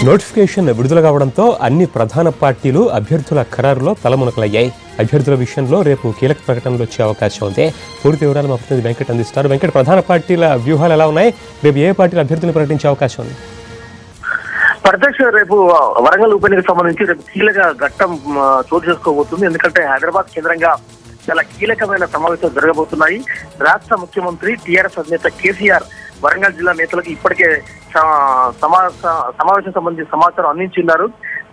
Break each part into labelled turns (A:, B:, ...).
A: Notification విడుదల కావడంతో అన్ని ప్రధాన పార్టీలు అభ్యర్థుల ఖరారులో తలమునకలయ్యాయి. అభ్యర్థుల విషయంలో రేపు కీలక ప్రకటనలు వచ్చే అవకాశం ఉంది. పూర్తి వివరాలు మా ప్రతినిధి వెంకట్ అందిస్తారు. వెంకట్, ప్రధాన పార్టీల వ్యూహాలు ఎలా ఉన్నాయి? రేపు ఏ పార్టీల అభ్యర్థులను ప్రకటించే అవకాశం ఉంది?
B: ప్రత్యక్ష రేపు వరంగల్ ఉప ఎన్నికకు సంబంధించి రేపు కీలక ఘట్టం చోటు చేసుకోబోతుంది. ఎందుకంటే హైదరాబాద్ కేంద్రంగా చాలా కీలకమైన సమావేశాలు జరగబోతున్నాయి. రాష్ట్ర ముఖ్యమంత్రి టీఆర్ఎస్ అధినేత కేసీఆర్ వరంగల్ జిల్లా నేతలకు ఇప్పటికే సమావేశం సంబంధించి సమాచారం అందించున్నారు.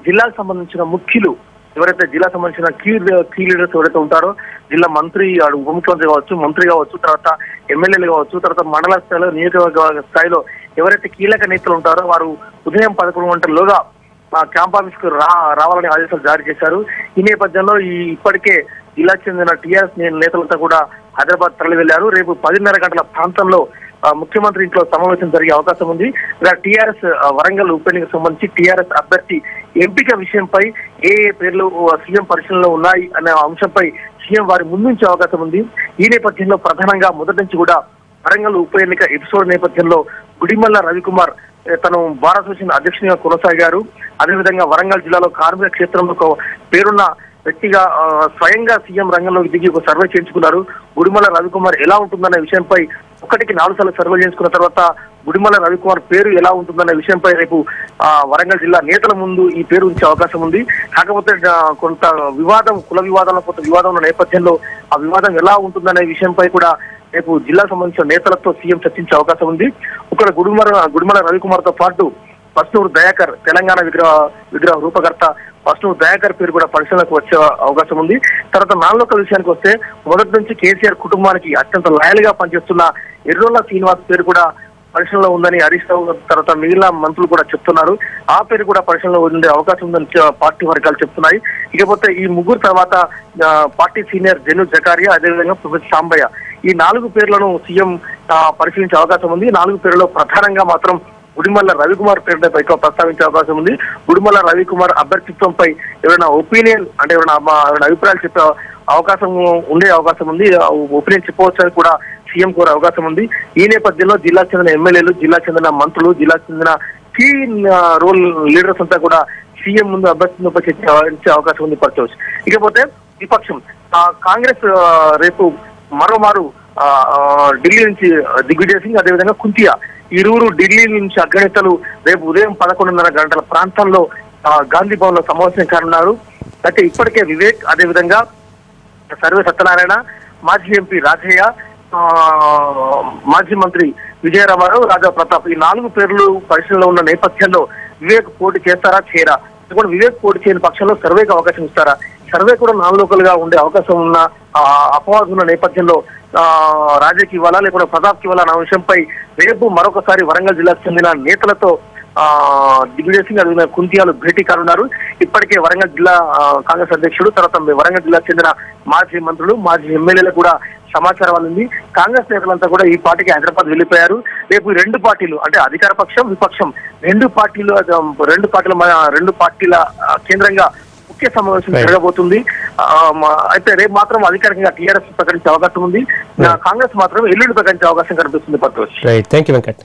B: జిల్లాకు సంబంధించిన ముఖ్యులు ఎవరైతే జిల్లాకు సంబంధించిన కీ లీడర్స్ ఎవరైతే ఉంటారో, జిల్లా మంత్రి, ఉప ముఖ్యమంత్రి కావచ్చు, మంత్రి కావచ్చు, తర్వాత ఎమ్మెల్యేలు కావచ్చు, తర్వాత మండల స్థాయిలో, నియోజకవర్గ స్థాయిలో ఎవరైతే కీలక నేతలు ఉంటారో వారు ఉదయం 11 గంటల్లోగా క్యాంప్ ఆఫీస్ కు రావాలని ఆదేశాలు జారీ చేశారు. ఈ నేపథ్యంలో ఇప్పటికే జిల్లాకు చెందిన టీఆర్ఎస్ నేతలంతా కూడా హైదరాబాద్ తరలి వెళ్లారు. రేపు 10:30 గంటల ప్రాంతంలో ముఖ్యమంత్రి ఇంట్లో సమావేశం జరిగే అవకాశం ఉంది. టీఆర్ఎస్ వరంగల్ ఉప ఎన్నికకు సంబంధించి టీఆర్ఎస్ అభ్యర్థి ఎంపిక విషయంపై ఏ పేర్లు సీఎం పరిశీలనలో ఉన్నాయి అనే అంశంపై సీఎం వారి ముందుంచే అవకాశం ఉంది. ఈ నేపథ్యంలో ప్రధానంగా మొదటి నుంచి కూడా వరంగల్ ఉప ఎన్నిక ఎపిసోడ్ నేపథ్యంలో గుడిమల్ల రవికుమార్ తను బార్ అసోసియేషన్ అధ్యక్షునిగా కొనసాగారు. అదేవిధంగా వరంగల్ జిల్లాలో కార్మిక క్షేత్రంలో పేరున్న వ్యక్తిగా స్వయంగా సీఎం రంగంలోకి దిగి ఒక సర్వే చేయించుకున్నారు. గుడిమల్ల రవికుమార్ ఎలా ఉంటుందనే విషయంపై 1కి 4 సార్లు సర్వే చేసుకున్న తర్వాత గుడిమల్ల రవికుమార్ పేరు ఎలా ఉంటుందనే విషయంపై రేపు వరంగల్ జిల్లా నేతల ముందు ఈ పేరు ఉంచే అవకాశం ఉంది. కాకపోతే కొంత వివాదం, కుల వివాదంలో కొంత వివాదం ఉన్న నేపథ్యంలో ఆ వివాదం ఎలా ఉంటుందనే విషయంపై కూడా రేపు జిల్లాకు సంబంధించిన నేతలతో సీఎం చర్చించే అవకాశం ఉంది. ఇక్కడ గుడిమల్ల రవికుమార్ తో పాటు పస్నూరు దయాకర్, తెలంగాణ విగ్రహ రూపకర్త పస్నూరు దయాకర్ పేరు కూడా పరిశీలనకు వచ్చే అవకాశం ఉంది. తర్వాత నాన్ లోకల్ విషయానికి వస్తే మొదటి నుంచి కేసీఆర్ కుటుంబానికి అత్యంత లాయల్ గా పనిచేస్తున్న ఎర్రోల్ల శ్రీనివాస్ పేరు కూడా పరిశీలనలో ఉందని హరీష్ రావు తర్వాత మిగిలిన మంత్రులు కూడా చెప్తున్నారు. ఆ పేరు కూడా పరిశీలనలో ఉండే అవకాశం ఉందని పార్టీ వర్గాలు చెప్తున్నాయి. ఇకపోతే ఈ ముగ్గురు తర్వాత పార్టీ సీనియర్ జెను జకారియా, అదేవిధంగా ప్రొఫెసర్ సాంబయ్య, ఈ 4 పేర్లను సీఎం పరిశీలించే అవకాశం ఉంది. 4 పేర్లలో ప్రధానంగా మాత్రం గుడిమల్ల రవికుమార్ పేరుపై ఎక్కువ ప్రస్తావించే అవకాశం ఉంది. గుడిమల్ల రవికుమార్ అభ్యర్థిత్వంపై ఎవరైనా ఒపీనియన్ అంటే ఎవరైనా అభిప్రాయాలు చెప్పే అవకాశం ఉండే అవకాశం ఉంది. ఒపీనియన్ చెప్పవచ్చని కూడా సీఎం కోరే అవకాశం ఉంది. ఈ నేపథ్యంలో జిల్లాకు చెందిన ఎమ్మెల్యేలు, జిల్లాకు చెందిన మంత్రులు, జిల్లాకు చెందిన కీ రోల్ లీడర్స్ అంతా కూడా సీఎం ముందు అభ్యర్థిత్వంపై చర్చించే అవకాశం ఉంది పరచవచ్చు. ఇకపోతే విపక్షం కాంగ్రెస్ రేపు మరోమారు ఢిల్లీ నుంచి దిగ్విజయ్ సింగ్, అదేవిధంగా కుంతియా, ఇరువురు ఢిల్లీ నుంచి అగ్రనేతలు రేపు ఉదయం 11:30 గంటల ప్రాంతంలో గాంధీ భవన్ లో సమావేశం కానున్నారు. అయితే ఇప్పటికే వివేక్, అదేవిధంగా సర్వే సత్యనారాయణ, మాజీ ఎంపీ రాజయ్య, మాజీ మంత్రి విజయరామారావు, రాజా ప్రతాప్, ఈ 4 పేర్లు పరిశీలనలో ఉన్న నేపథ్యంలో వివేక్ పోటీ చేస్తారా చేయరా? కూడా వివేక్ పోటీ చేయని పక్షంలో సర్వేకి అవకాశం ఇస్తారా? సర్వే కూడా నాన్ లోకల్ గా ఉండే అవకాశం ఉన్న అపవాదం ఉన్న నేపథ్యంలో రాజాకి ఇవ్వాలా లేకపోతే ప్రతాప్కి ఇవ్వాలా అనే విషయంపై రేపు మరొకసారి వరంగల్ జిల్లాకు చెందిన నేతలతో దిగ్విజయ్ సింగ్, అదేవిధంగా కుంతియాలు భేటీ కానున్నారు. ఇప్పటికే వరంగల్ జిల్లా కాంగ్రెస్ అధ్యక్షుడు, తర్వాత వరంగల్ జిల్లాకు చెందిన మాజీ మంత్రులు, మాజీ ఎమ్మెల్యేలు కూడా సమాచారం అందింది. కాంగ్రెస్ నేతలంతా కూడా ఈ పార్టీకి హైదరాబాద్ వెళ్లిపోయారు. రేపు 2 పార్టీలు అంటే అధికార పక్షం, విపక్షం రెండు పార్టీల కేంద్రంగా ముఖ్య సమావేశం జరగబోతుంది. అయితే రేపు మాత్రం అధికారికంగా టీఆర్ఎస్ ప్రకటించే అవకాశం ఉంది. కాంగ్రెస్ మాత్రం ఎల్లుండి ప్రకటించే అవకాశం కనిపిస్తుంది.
A: Thank you Venkat.